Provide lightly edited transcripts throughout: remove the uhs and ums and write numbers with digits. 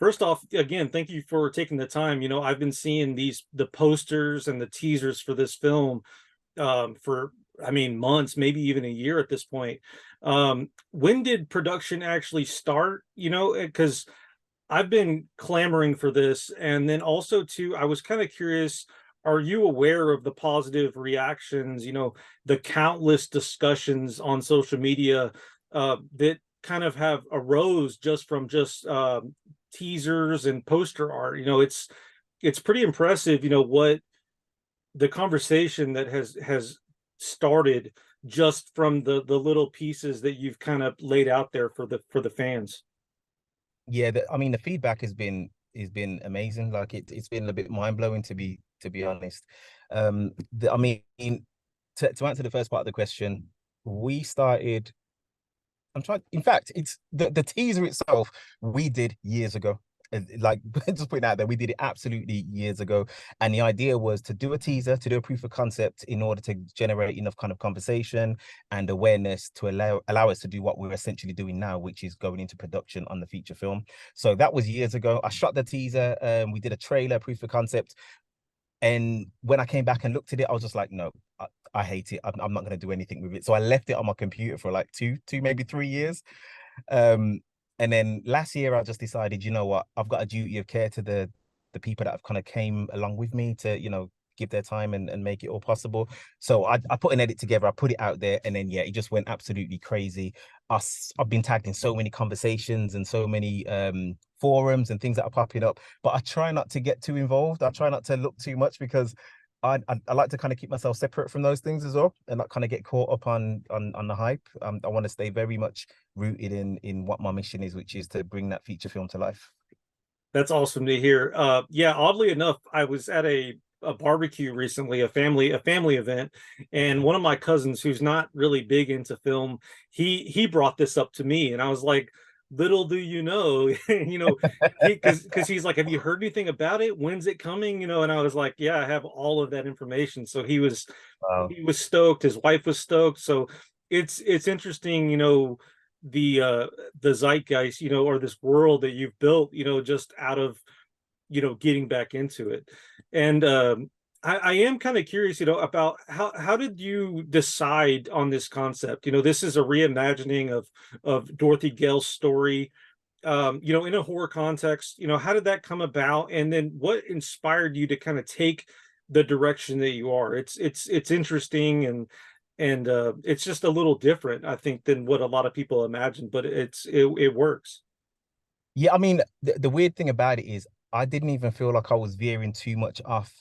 First off, again, thank you for taking the time. I've been seeing the posters and the teasers for this film for, I mean, months, maybe even a year at this point. When did production actually start? Because I've been clamoring for this. And then also too, I was kind of curious, are you aware of the positive reactions, the countless discussions on social media that kind of have arose just from just teasers and poster art? It's pretty impressive, what the conversation that has started just from the little pieces that you've kind of laid out there for the fans. Yeah, I mean, the feedback has been amazing. Like it's been a bit mind blowing to be honest. I mean, to answer the first part of the question, we started. I'm trying. In fact, it's the teaser itself we did years ago. Like just putting out there, we did it absolutely years ago, and the idea was to do a teaser, to do a proof of concept in order to generate enough kind of conversation and awareness to allow us to do what we're essentially doing now, which is going into production on the feature film. So that was years ago. I shot the teaser, we did a trailer, proof of concept, and when I came back and looked at it, I was just like, no, I hate it. I'm not going to do anything with it. So I left it on my computer for like two, maybe 3 years. Um, and then last year, I just decided, you know what, I've got a duty of care to the people that have kind of came along with me to, give their time and make it all possible. So I put an edit together, I put it out there, and then yeah, it just went absolutely crazy. I've been tagged in so many conversations and so many forums and things that are popping up, but I try not to get too involved. I try not to look too much because I like to kind of keep myself separate from those things as well, and not kind of get caught up on the hype. I want to stay very much rooted in what my mission is, which is to bring that feature film to life. That's awesome to hear. Yeah, oddly enough, I was at a barbecue recently, a family event, and one of my cousins who's not really big into film, he brought this up to me, and I was like, little do you know, because he's like, have you heard anything about it? When's it coming? And I was like, yeah, I have all of that information. So Wow. he was stoked, his wife was stoked. So it's interesting, the the zeitgeist, or this world that you've built, just out of, getting back into it. And I am kind of curious, about how did you decide on this concept? This is a reimagining of Dorothy Gale's story, in a horror context. How did that come about? And then what inspired you to kind of take the direction that you are? It's interesting, and it's just a little different, I think, than what a lot of people imagine, but it works. Yeah, I mean, the weird thing about it is I didn't even feel like I was veering too much off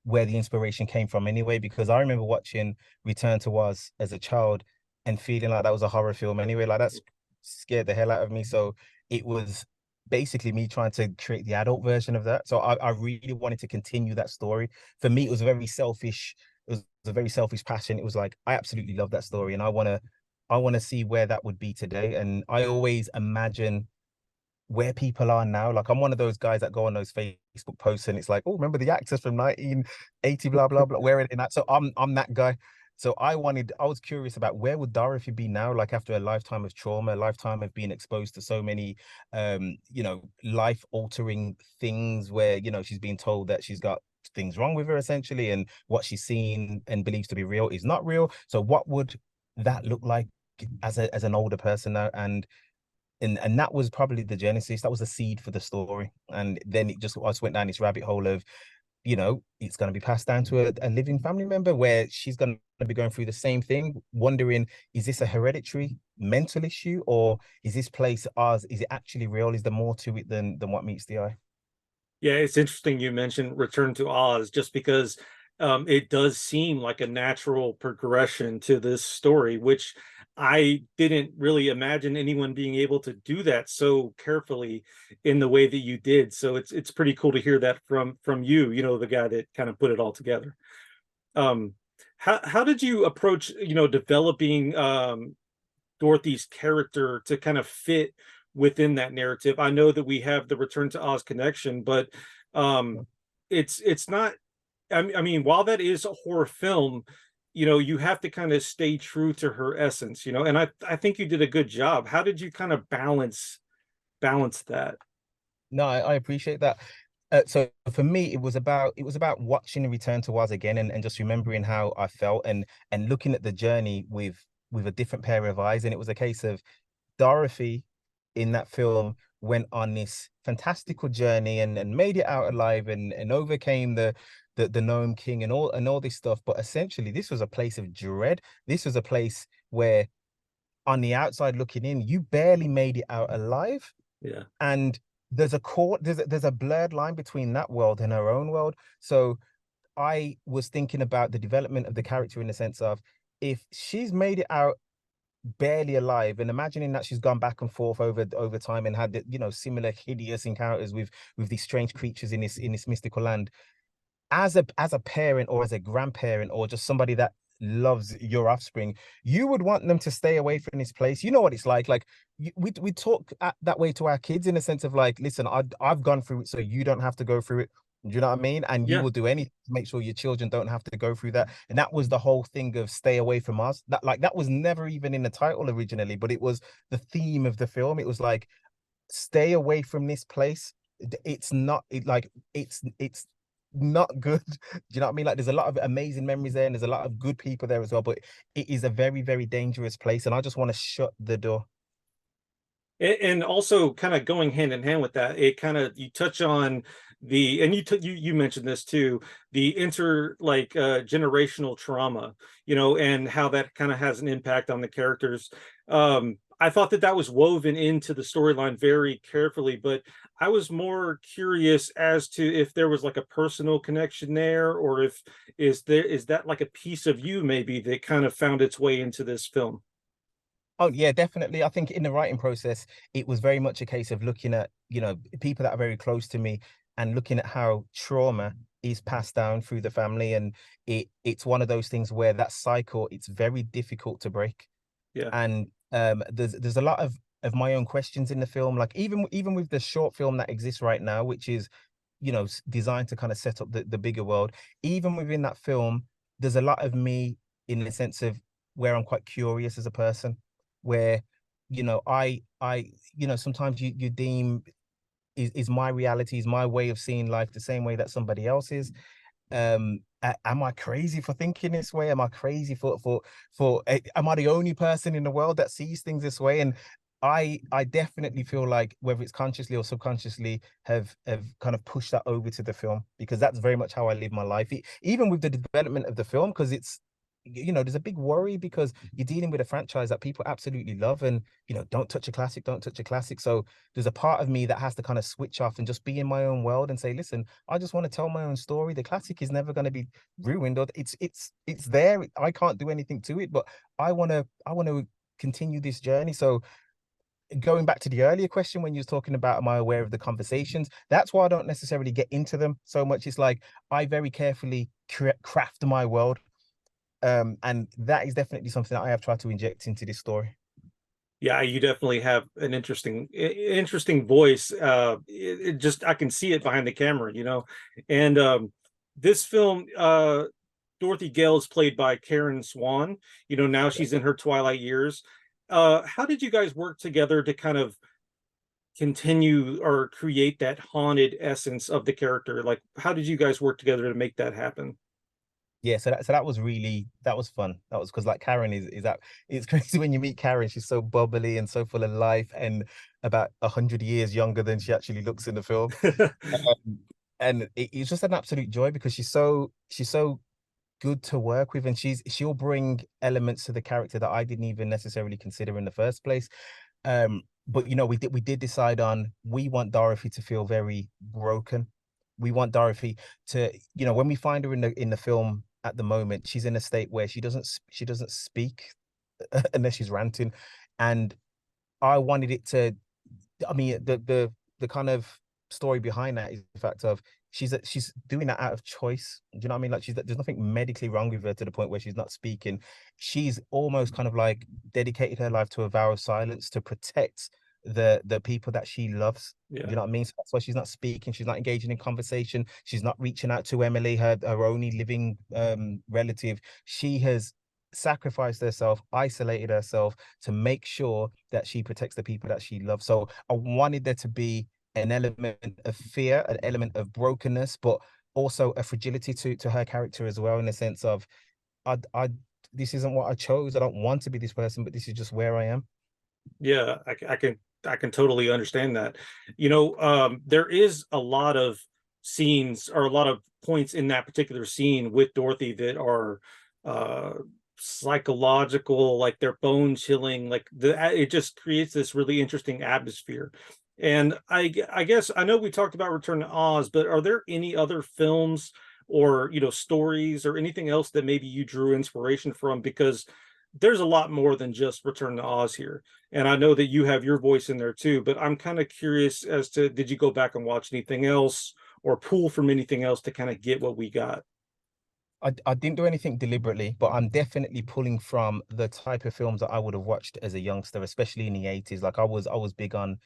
where the inspiration came from anyway, because I remember watching Return to Oz as a child and feeling like that was a horror film anyway. Like that's scared the hell out of me. So it was basically me trying to create the adult version of that. So I really wanted to continue that story. For me, it was a very selfish, it was a very selfish passion. It was like I absolutely love that story and I want to see where that would be today. And I always imagine where people are now. Like I'm one of those guys that go on those Facebook posts and it's like, oh, remember the actors from 1980, blah blah blah. Where are they that? So I'm that guy. So I was curious about where would Dorothy be now, like after a lifetime of trauma, a lifetime of being exposed to so many life altering things where, she's being told that she's got things wrong with her essentially, and what she's seen and believes to be real is not real. So what would that look like as an older person now? And that was probably the genesis. That was the seed for the story, and then it just went down this rabbit hole of, it's going to be passed down to a living family member where she's going to be going through the same thing, wondering, is this a hereditary mental issue, or is this place ours? Is it actually real? Is there more to it than what meets the eye? Yeah, it's interesting you mentioned Return to Oz, just because it does seem like a natural progression to this story, which I didn't really imagine anyone being able to do that so carefully in the way that you did. So it's pretty cool to hear that from you, the guy that kind of put it all together. Um, how did you approach, developing Dorothy's character to kind of fit within that narrative? I know that we have the Return to Oz connection, but um, it's not. I mean, while that is a horror film, you have to kind of stay true to her essence, and I think you did a good job. How did you kind of balance that? No, I appreciate that. So for me, it was about watching Return to Oz again, and just remembering how I felt, and looking at the journey with a different pair of eyes. And it was a case of Dorothy in that film went on this fantastical journey, and made it out alive, and overcame the Gnome King and all this stuff. But essentially, this was a place of dread. This was a place where, on the outside looking in, you barely made it out alive. Yeah. And there's a blurred line between that world and her own world. So I was thinking about the development of the character in the sense of, if she's made it out barely alive, and imagining that she's gone back and forth over time and had similar hideous encounters with these strange creatures in this mystical land, as a parent or as a grandparent or just somebody that loves your offspring, you would want them to stay away from this place. You know what it's like we talk that way to our kids, in a sense of like, listen, I've gone through it, so you don't have to go through it. Do you know what I mean? And you Yeah. will do anything to make sure your children don't have to go through that. And that was the whole thing of Stay Away from Us. That was never even in the title originally, but it was the theme of the film. It was like, stay away from this place. It's not it like it's not good. Do you know what I mean? Like, there's a lot of amazing memories there, and there's a lot of good people there as well, but it is a very, very dangerous place, and I just want to shut the door. And also kind of going hand in hand with that, it kind of, you touch on the, and you mentioned this too, the generational trauma, and how that kind of has an impact on the characters. I thought that that was woven into the storyline very carefully, but I was more curious as to if there was like a personal connection there, or if is that like a piece of you maybe that kind of found its way into this film. Oh yeah, definitely. I think in the writing process, it was very much a case of looking at, people that are very close to me, and looking at how trauma is passed down through the family. And it's one of those things where that cycle, it's very difficult to break. Yeah. And there's a lot of my own questions in the film. Like, even with the short film that exists right now, which is, designed to kind of set up the bigger world. Even within that film, there's a lot of me, in the sense of where I'm quite curious as a person, where, sometimes you deem, is my reality, is my way of seeing life the same way that somebody else is. Am I crazy for thinking this way? Am I crazy am I the only person in the world that sees things this way? And I definitely feel like, whether it's consciously or subconsciously, have kind of pushed that over to the film, because that's very much how I live my life. Even with the development of the film, because there's a big worry, because you're dealing with a franchise that people absolutely love, and don't touch a classic, don't touch a classic. So there's a part of me that has to kind of switch off and just be in my own world and say, listen, I just want to tell my own story. The classic is never going to be ruined, or it's there. I can't do anything to it, but I want to continue this journey. So, going back to the earlier question, when you was talking about, am I aware of the conversations, that's why I don't necessarily get into them so much. It's like, I very carefully craft my world, and that is definitely something that I have tried to inject into this story. Yeah, you definitely have an interesting voice. It just, I can see it behind the camera, And this film, Dorothy Gale is played by Karen Swan. Now she's in her twilight years. How did you guys work together to kind of continue or create that haunted essence of the character? Like, how did you guys work together to make that happen? Yeah, that was fun. That was because, like, Karen is that it's crazy when you meet Karen. She's so bubbly and so full of life, and about 100 years younger than she actually looks in the film. Um, and it's just an absolute joy, because she's so good to work with, and she'll bring elements to the character that I didn't even necessarily consider in the first place. But we did decide on, we want Dorothy to feel very broken. We want Dorothy to, when we find her in the film at the moment, she's in a state where she doesn't speak unless she's ranting. And I wanted it to, I mean, the kind of story behind that is the fact of, she's doing that out of choice. Do you know what I mean? Like, there's nothing medically wrong with her to the point where she's not speaking. She's almost kind of like dedicated her life to a vow of silence to protect the people that she loves. Do Yeah. you know what I mean? So that's why she's not speaking. She's not engaging in conversation. She's not reaching out to Emily, her only living relative. She has sacrificed herself, isolated herself, to make sure that she protects the people that she loves. So I wanted there to be an element of fear, an element of brokenness, but also a fragility to her character as well, in the sense of I this isn't what I chose. I don't want to be this person, but this is just where I am. Yeah, I can totally understand that. There is a lot of scenes or a lot of points in that particular scene with Dorothy that are uh psychological, like they're bone chilling, like it just creates this really interesting atmosphere. And I guess I know we talked about Return to Oz, but are there any other films or stories or anything else that maybe you drew inspiration from? Because there's a lot more than just Return to Oz here. And I know that you have your voice in there too, but I'm kind of curious as to, did you go back and watch anything else or pull from anything else to kind of get what we got? I didn't do anything deliberately, but I'm definitely pulling from the type of films that I would have watched as a youngster, especially in the 80s. Like I was big on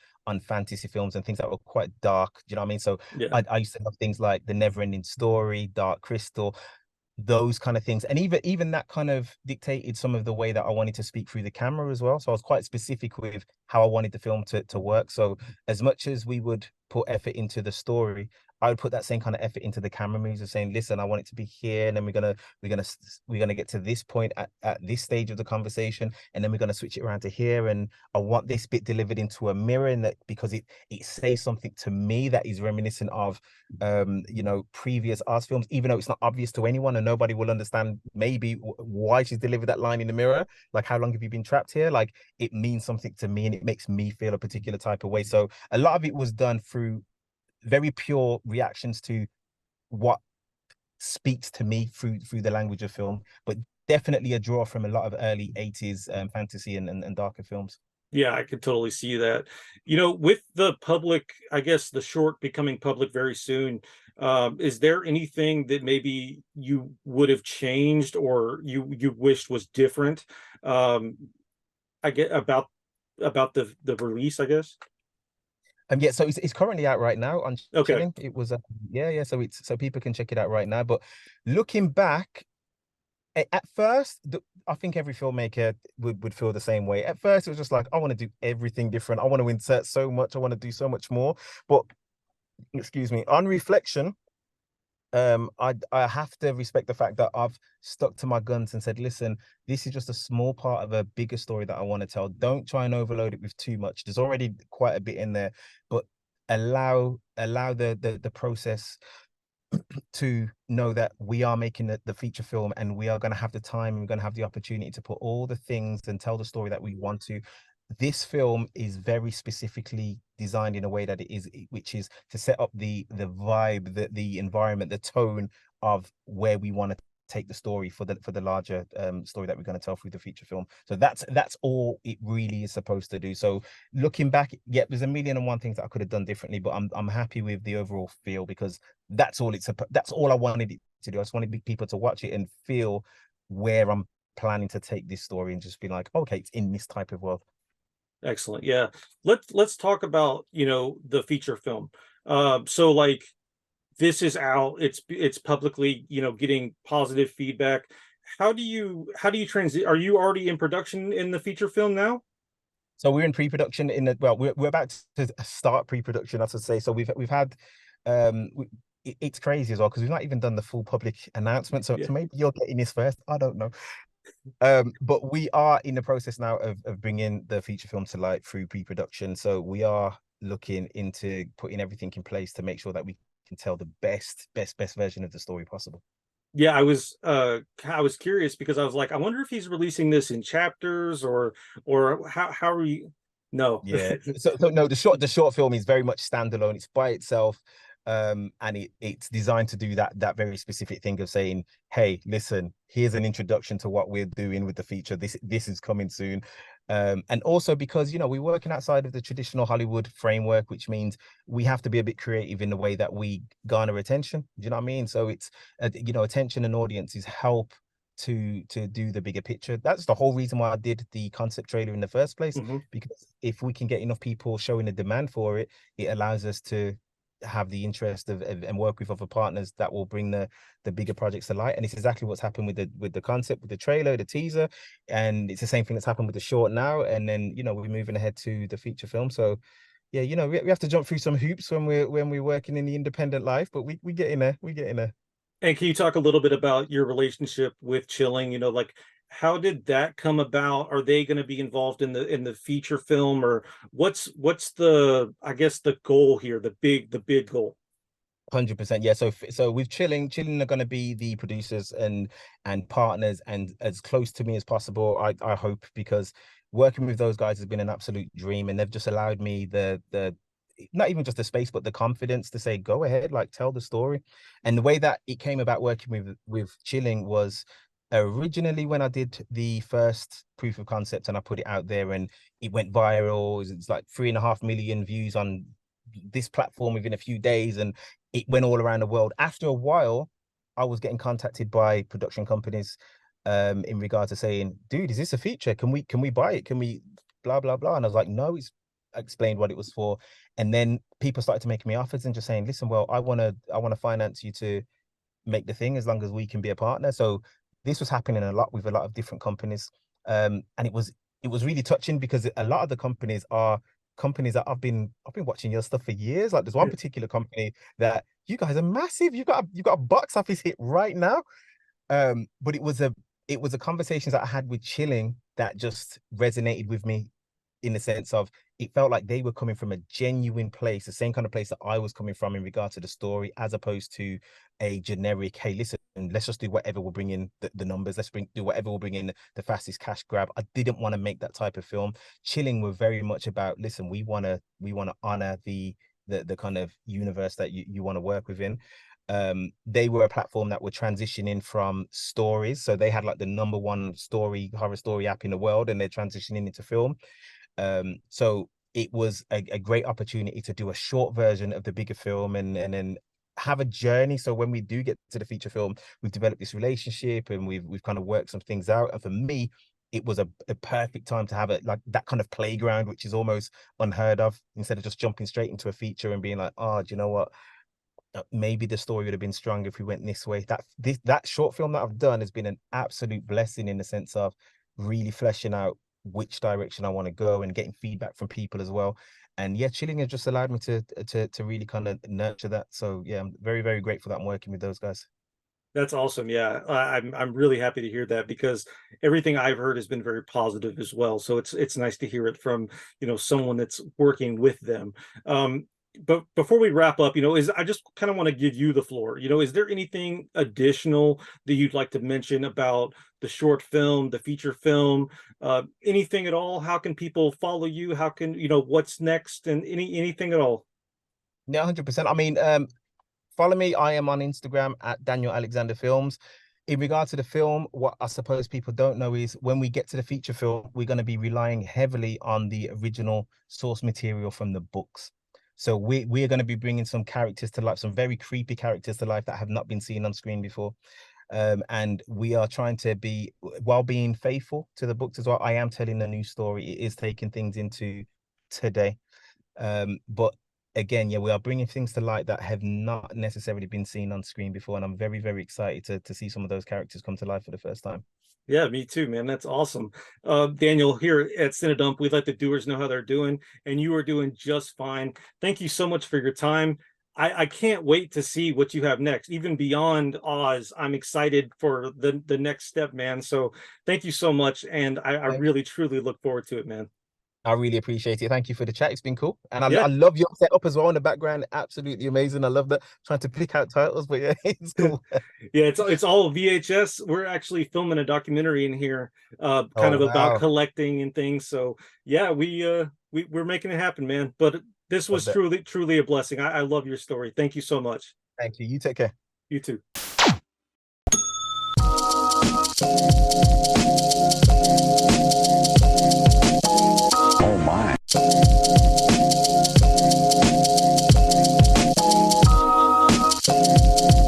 fantasy films and things that were quite dark. Do you know what I mean? So Yeah. I used to love things like The Never-Ending Story, Dark Crystal, those kind of things. And even that kind of dictated some of the way that I wanted to speak through the camera as well. So I was quite specific with how I wanted the film to work. So as much as we would put effort into the story, I would put that same kind of effort into the camera moves of saying, listen, I want it to be here, and then we're gonna get to this point at this stage of the conversation, and then we're gonna switch it around to here. And I want this bit delivered into a mirror, and that because it says something to me that is reminiscent of previous Oz films, even though it's not obvious to anyone and nobody will understand maybe why she's delivered that line in the mirror. Like, how long have you been trapped here? Like, it means something to me and it makes me feel a particular type of way. So a lot of it was done through very pure reactions to what speaks to me through the language of film, but definitely a draw from a lot of early 80s fantasy and darker films. Yeah, I could totally see that. With the public, I guess the short becoming public very soon, is there anything that maybe you would have changed or you wished was different? Um, I get about the release, I guess. Yeah, so it's currently out right now on Okay. chilling. It was yeah, so it's so people can check it out right now. But looking back, at first, I think every filmmaker would feel the same way. At first, it was just like, I want to do everything different. I want to insert so much. I want to do so much more. But excuse me, on reflection, I have to respect the fact that I've stuck to my guns and said, listen, this is just a small part of a bigger story that I want to tell. Don't try and overload it with too much. There's already quite a bit in there, but allow the process to know that we are making the feature film, and we are going to have the time and we're going to have the opportunity to put all the things and tell the story that we want to. This film is very specifically designed in a way that it is, which is to set up the vibe, the environment, the tone of where we want to take the story for the larger story that we're going to tell through the feature film. So that's all it really is supposed to do. So looking back, yeah, there's a million and one things that I could have done differently, but I'm happy with the overall feel, because that's all I wanted it to do. I just wanted people to watch it and feel where I'm planning to take this story, and just be like, okay, it's in this type of world. Excellent. Yeah. Let's talk about, the feature film. So like this is out, it's publicly, getting positive feedback. How do you transit? Are you already in production in the feature film now? So we're in pre-production in the well, we're about to start pre-production, I should say. So we've had it's crazy as well, because we've not even done the full public announcement. So Yeah. maybe you're getting this first. I don't know. But we are in the process now of bringing the feature film to light through pre-production. So we are looking into putting everything in place to make sure that we can tell the best version of the story possible. Yeah, I was curious because I was like, I wonder if he's releasing this in chapters or how are you? No. Yeah. So no, the short film is very much standalone. It's by itself. And it's designed to do that very specific thing of saying, hey, listen, here's an introduction to what we're doing with the feature. This is coming soon. And also because we're working outside of the traditional Hollywood framework, which means we have to be a bit creative in the way that we garner attention. Do you know what I mean? So it's attention and audiences help to do the bigger picture. That's the whole reason why I did the concept trailer in the first place, Mhm. because if we can get enough people showing a demand for it, it allows us to have the interest of and work with other partners that will bring the bigger projects to light. And it's exactly what's happened with the concept, with the trailer, the teaser, and it's the same thing that's happened with the short now. And then we're moving ahead to the feature film. So yeah, we have to jump through some hoops when we're working in the independent life, but we get in there. We get in there. And can you talk a little bit about your relationship with Chilling? Like how did that come about? Are they going to be involved in the feature film, or what's the, I guess, the goal here, the big goal? 100%. Yeah. So with Chilling are going to be the producers and partners and as close to me as possible. I hope, because working with those guys has been an absolute dream, and they've just allowed me the not even just the space but the confidence to say go ahead, like tell the story. And the way that it came about working with Chilling was originally when I did the first proof of concept and I put it out there and it went viral. It's like 3.5 million views on this platform within a few days, and it went all around the world. After a while, I was getting contacted by production companies in regard to saying, dude, is this a feature? Can we buy it? Can we blah blah blah? And I was like, no, it's I explained what it was for. And then people started to make me offers and just saying, listen, well, I want to finance you to make the thing as long as we can be a partner. So this was happening a lot with a lot of different companies. And it was really touching because a lot of the companies are companies that I've been watching your stuff for years. Like there's one particular company that you guys are massive. You got a box office hit right now. But it was a conversations that I had with Chilling that just resonated with me in the sense of it felt like they were coming from a genuine place, the same kind of place that I was coming from in regard to the story, as opposed to a generic, hey, listen, let's just do whatever will bring in the numbers. Do whatever will bring in the fastest cash grab. I didn't want to make that type of film. Chilling were very much about, listen, we want to honor the kind of universe that you want to work within. They were a platform that were transitioning from stories. So they had like the number one horror story app in the world, and they're transitioning into film. So it was a great opportunity to do a short version of the bigger film and then have a journey. So when we do get to the feature film, we've developed this relationship and we've kind of worked some things out. And for me, it was a perfect time to have it like that kind of playground, which is almost unheard of, instead of just jumping straight into a feature and being like, oh, do you know what? Maybe the story would have been stronger if we went this way. That short film that I've done has been an absolute blessing in the sense of really fleshing out which direction I want to go and getting feedback from people as well. And yeah, Chilling has just allowed me to really kind of nurture that. So yeah, I'm very, very grateful that I'm working with those guys. That's awesome. Yeah, I'm really happy to hear that because everything I've heard has been very positive as well. So it's nice to hear it from someone that's working with them. But before we wrap up, is I just kind of want to give you the floor. Is there anything additional that you'd like to mention about the short film, the feature film, anything at all? How can people follow you? How can what's next, and anything at all? Yeah, 100%. I mean, follow me. I am on Instagram at Daniel Alexander Films. In regard to the film, what I suppose people don't know is when we get to the feature film, we're going to be relying heavily on the original source material from the books. So we're going to be bringing some characters to life, some very creepy characters to life that have not been seen on screen before. And we are trying to be, while being faithful to the books as well. I am telling a new story. It is taking things into today. But again, yeah, we are bringing things to light that have not necessarily been seen on screen before, and I'm very, very excited to see some of those characters come to life for the first time. Yeah, me too, man. That's awesome. Daniel, here at CineDump, we let the doers know how they're doing, and you are doing just fine. Thank you so much for your time. I can't wait to see what you have next, even beyond Oz. I'm excited for the next step, man. So thank you so much, and I Thank you. really truly look forward to it, man. I really appreciate it. Thank you for the chat. It's been cool. And I Yeah. love your setup as well in the background. Absolutely amazing. I love that. Trying to pick out titles, but yeah, it's cool. Yeah, it's all VHS. We're actually filming a documentary in here, kind Oh, of about wow. collecting and things. So yeah, we're making it happen, man. But this Love was that. truly a blessing. I love your story. Thank you so much. Thank you. You take care. You too.